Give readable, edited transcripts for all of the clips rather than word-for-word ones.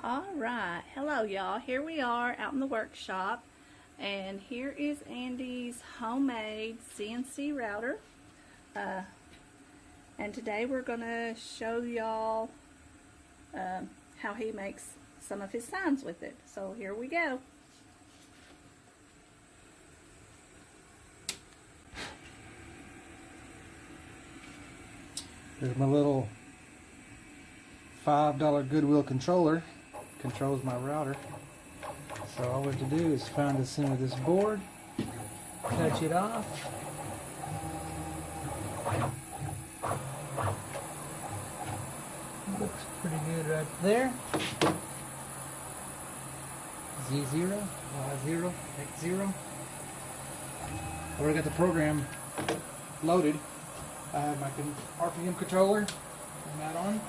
All right, hello y'all. Here we are out in the workshop, and here is Andy's homemade CNC router. And today we're going to show y'all how he makes some of his signs with it. So here we go. Here's my little $5 Goodwill controller. Controls my router. So all we have to do is find the center of this board, touch it off, looks pretty good right there. Z0, Y0, X0. Already got the program loaded. I have my RPM controller, turn that on,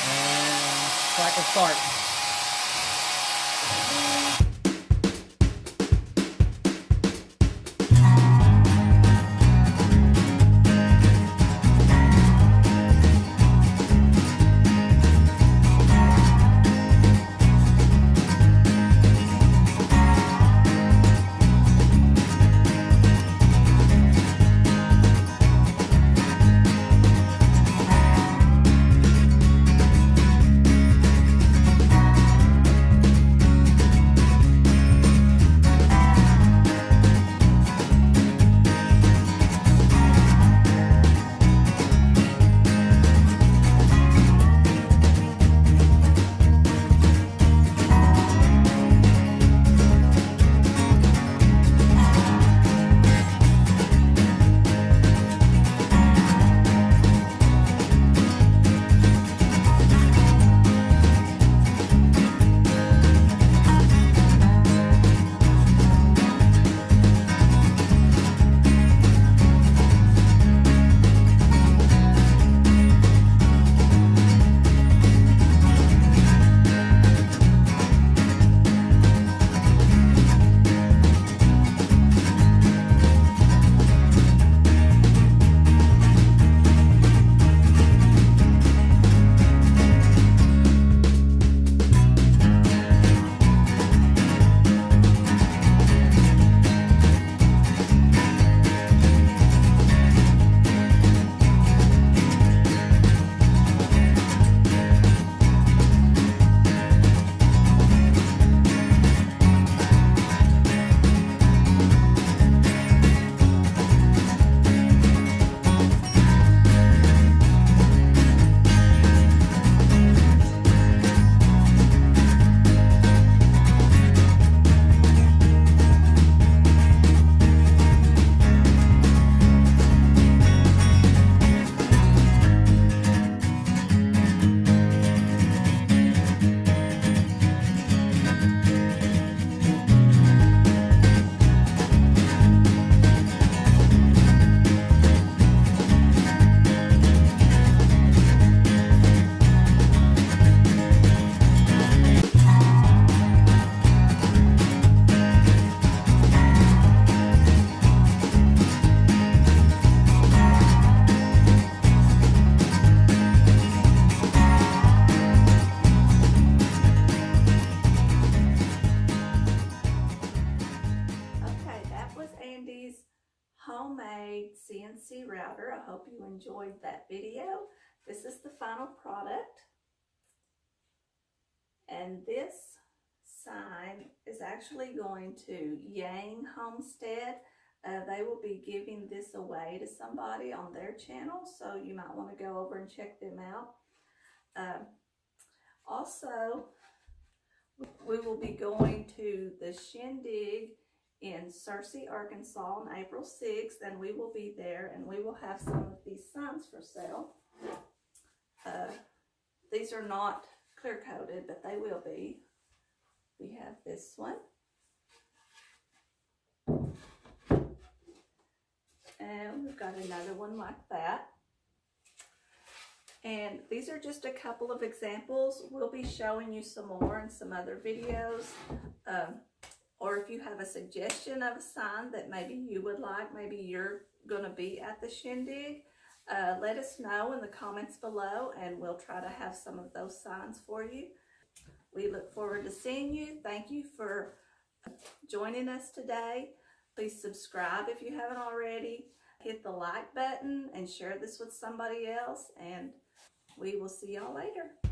and cycle start. Andy's homemade CNC router. I hope you enjoyed that video. This is the final product, and this sign is actually going to Yang Homestead. They will be giving this away to somebody on their channel, so you might want to go over and check them out. Also, we will be going to the Shindig in Searcy, Arkansas on April 6th, and we will be there, and we will have some of these signs for sale. These are not clear coated, but they will be. We have this one, and we've got another one like that. And these are just a couple of examples. We'll be showing you some more in some other videos. Or if you have a suggestion of a sign that maybe you would like, maybe you're going to be at the Shindig, let us know in the comments below, and we'll try to have some of those signs for you. We look forward to seeing you. Thank you for joining us today. Please subscribe if you haven't already. Hit the like button and share this with somebody else, and we will see y'all later.